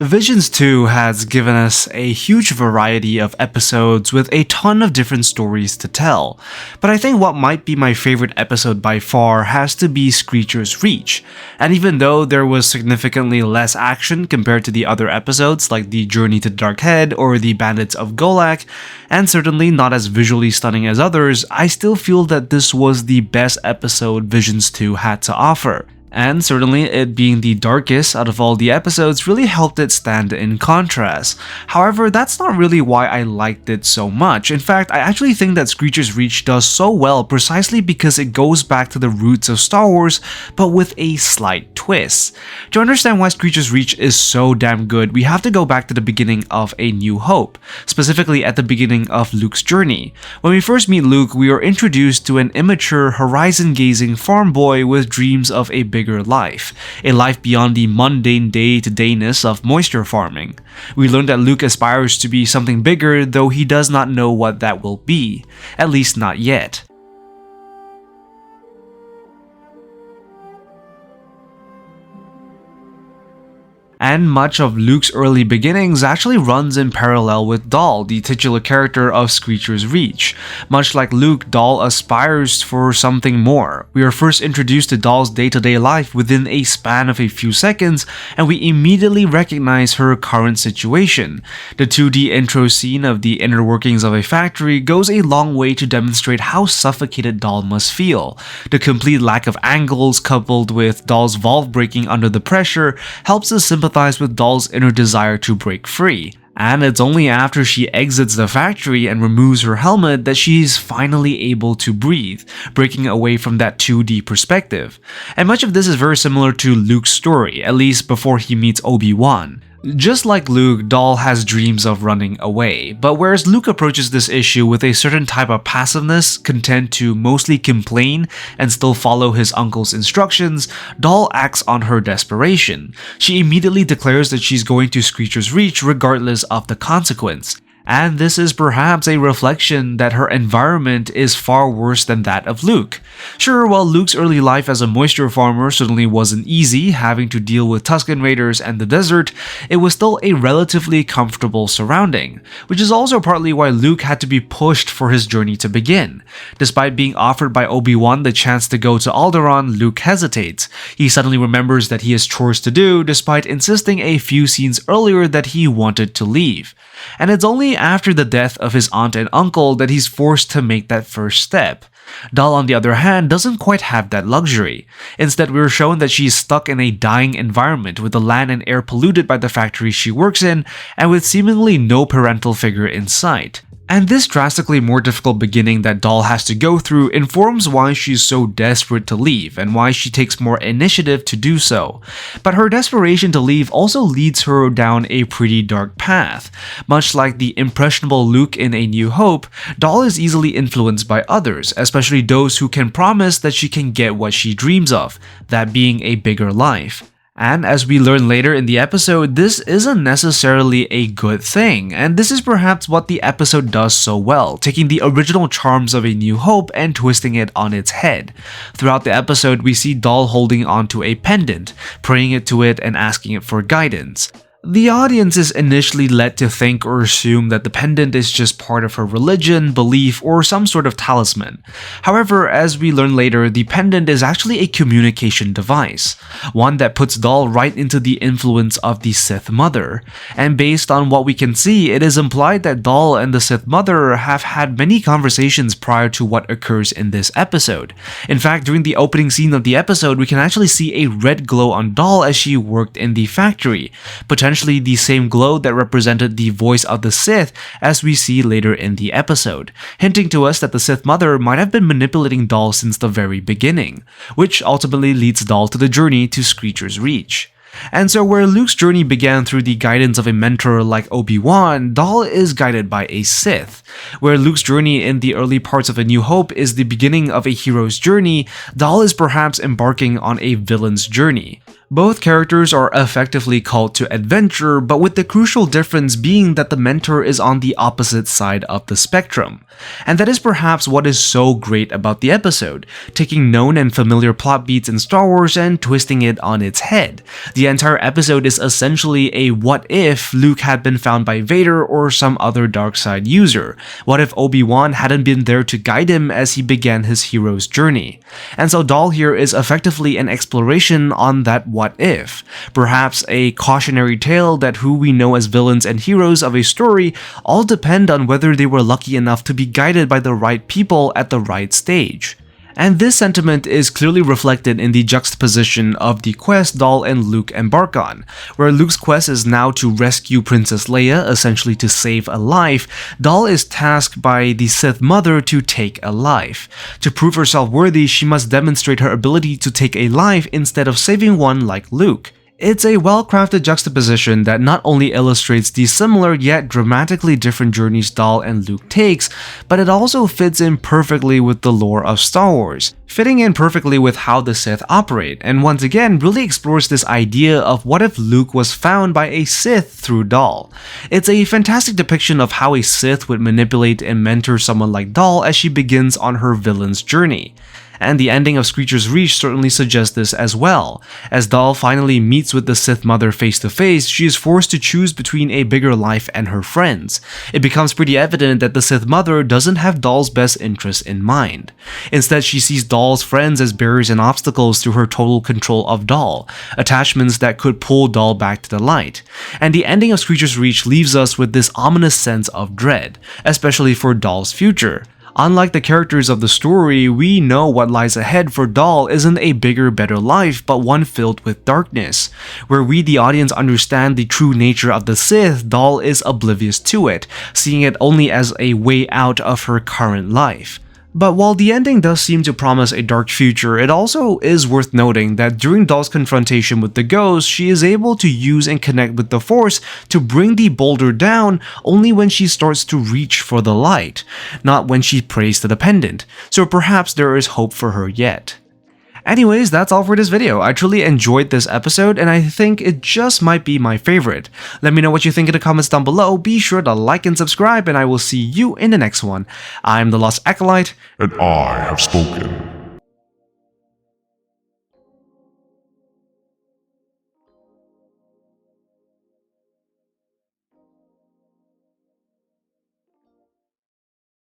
Visions 2 has given us a huge variety of episodes with a ton of different stories to tell, but I think what might be my favorite episode by far has to be Screecher's Reach. And even though there was significantly less action compared to the other episodes like the Journey to Dark Head or the Bandits of Golak, and certainly not as visually stunning as others, I still feel that this was the best episode Visions 2 had to offer. And certainly it being the darkest out of all the episodes really helped it stand in contrast. However, that's not really why I liked it so much. In fact, I actually think that Screecher's Reach does so well precisely because it goes back to the roots of Star Wars, but with a slight twist. To understand why Screecher's Reach is so damn good, we have to go back to the beginning of A New Hope, specifically at the beginning of Luke's journey. When we first meet Luke, we are introduced to an immature, horizon-gazing farm boy with dreams of a bigger life, a life beyond the mundane day-to-dayness of moisture farming. We learn that Luke aspires to be something bigger, though he does not know what that will be, at least not yet. And much of Luke's early beginnings actually runs in parallel with Dahl, the titular character of Screecher's Reach. Much like Luke, Dahl aspires for something more. We are first introduced to Dahl's day-to-day life within a span of a few seconds, and we immediately recognize her current situation. The 2D intro scene of the inner workings of a factory goes a long way to demonstrate how suffocated Dahl must feel. The complete lack of angles coupled with Dahl's valve breaking under the pressure helps us sympathize with Dahl's inner desire to break free. And it's only after she exits the factory and removes her helmet that she's finally able to breathe, breaking away from that 2D perspective. And much of this is very similar to Luke's story, at least before he meets Obi-Wan. Just like Luke, Dahl has dreams of running away, but whereas Luke approaches this issue with a certain type of passiveness, content to mostly complain and still follow his uncle's instructions, Dahl acts on her desperation. She immediately declares that she's going to Screecher's Reach regardless of the consequence. And this is perhaps a reflection that her environment is far worse than that of Luke. Sure, while Luke's early life as a moisture farmer certainly wasn't easy, having to deal with Tusken Raiders and the desert, it was still a relatively comfortable surrounding, which is also partly why Luke had to be pushed for his journey to begin. Despite being offered by Obi-Wan the chance to go to Alderaan, Luke hesitates. He suddenly remembers that he has chores to do, despite insisting a few scenes earlier that he wanted to leave. And it's only after the death of his aunt and uncle that he's forced to make that first step. Dahl, on the other hand, doesn't quite have that luxury. Instead, we're shown that she's stuck in a dying environment with the land and air polluted by the factory she works in, and with seemingly no parental figure in sight. And this drastically more difficult beginning that Dahl has to go through informs why she's so desperate to leave and why she takes more initiative to do so. But her desperation to leave also leads her down a pretty dark path. Much like the impressionable Luke in A New Hope, Dahl is easily influenced by others, especially those who can promise that she can get what she dreams of, that being a bigger life. And as we learn later in the episode, this isn't necessarily a good thing, and this is perhaps what the episode does so well, taking the original charms of A New Hope and twisting it on its head. Throughout the episode, we see Dahl holding onto a pendant, praying it to it and asking it for guidance. The audience is initially led to think or assume that the pendant is just part of her religion, belief, or some sort of talisman. However, as we learn later, the pendant is actually a communication device, one that puts Dahl right into the influence of the Sith Mother. And based on what we can see, it is implied that Dahl and the Sith Mother have had many conversations prior to what occurs in this episode. In fact, during the opening scene of the episode, we can actually see a red glow on Dahl as she worked in the factory, potentially the same glow that represented the voice of the Sith as we see later in the episode, hinting to us that the Sith Mother might have been manipulating Dahl since the very beginning, which ultimately leads Dahl to the journey to Screecher's Reach. And so where Luke's journey began through the guidance of a mentor like Obi-Wan, Dahl is guided by a Sith. Where Luke's journey in the early parts of A New Hope is the beginning of a hero's journey, Dahl is perhaps embarking on a villain's journey. Both characters are effectively called to adventure, but with the crucial difference being that the mentor is on the opposite side of the spectrum. And that is perhaps what is so great about the episode, taking known and familiar plot beats in Star Wars and twisting it on its head. The entire episode is essentially a what if Luke had been found by Vader or some other dark side user? What if Obi-Wan hadn't been there to guide him as he began his hero's journey? And so Dahl here is effectively an exploration on that what if, perhaps a cautionary tale that who we know as villains and heroes of a story all depend on whether they were lucky enough to be guided by the right people at the right stage. And this sentiment is clearly reflected in the juxtaposition of the quest Dahl and Luke embark on, where Luke's quest is now to rescue Princess Leia, essentially to save a life. Dahl is tasked by the Sith mother to take a life. To prove herself worthy, she must demonstrate her ability to take a life instead of saving one like Luke. It's a well-crafted juxtaposition that not only illustrates the similar yet dramatically different journeys Dahl and Luke takes, but it also fits in perfectly with the lore of Star Wars, fitting in perfectly with how the Sith operate, and once again really explores this idea of what if Luke was found by a Sith through Dahl. It's a fantastic depiction of how a Sith would manipulate and mentor someone like Dahl as she begins on her villain's journey. And the ending of Screecher's Reach certainly suggests this as well. As Dahl finally meets with the Sith Mother face to face, she is forced to choose between a bigger life and her friends. It becomes pretty evident that the Sith Mother doesn't have Dahl's best interests in mind. Instead, she sees Dahl's friends as barriers and obstacles to her total control of Dahl, attachments that could pull Dahl back to the light. And the ending of Screecher's Reach leaves us with this ominous sense of dread, especially for Dahl's future. Unlike the characters of the story, we know what lies ahead for Dahl isn't a bigger, better life, but one filled with darkness. Where we, the audience, understand the true nature of the Sith, Dahl is oblivious to it, seeing it only as a way out of her current life. But while the ending does seem to promise a dark future, it also is worth noting that during Dahl's confrontation with the ghost, she is able to use and connect with the Force to bring the boulder down only when she starts to reach for the light, not when she prays to the pendant, so perhaps there is hope for her yet. Anyways, that's all for this video. I truly enjoyed this episode and I think it just might be my favorite. Let me know what you think in the comments down below. Be sure to like and subscribe and I will see you in the next one. I'm the Lost Acolyte, and I have spoken.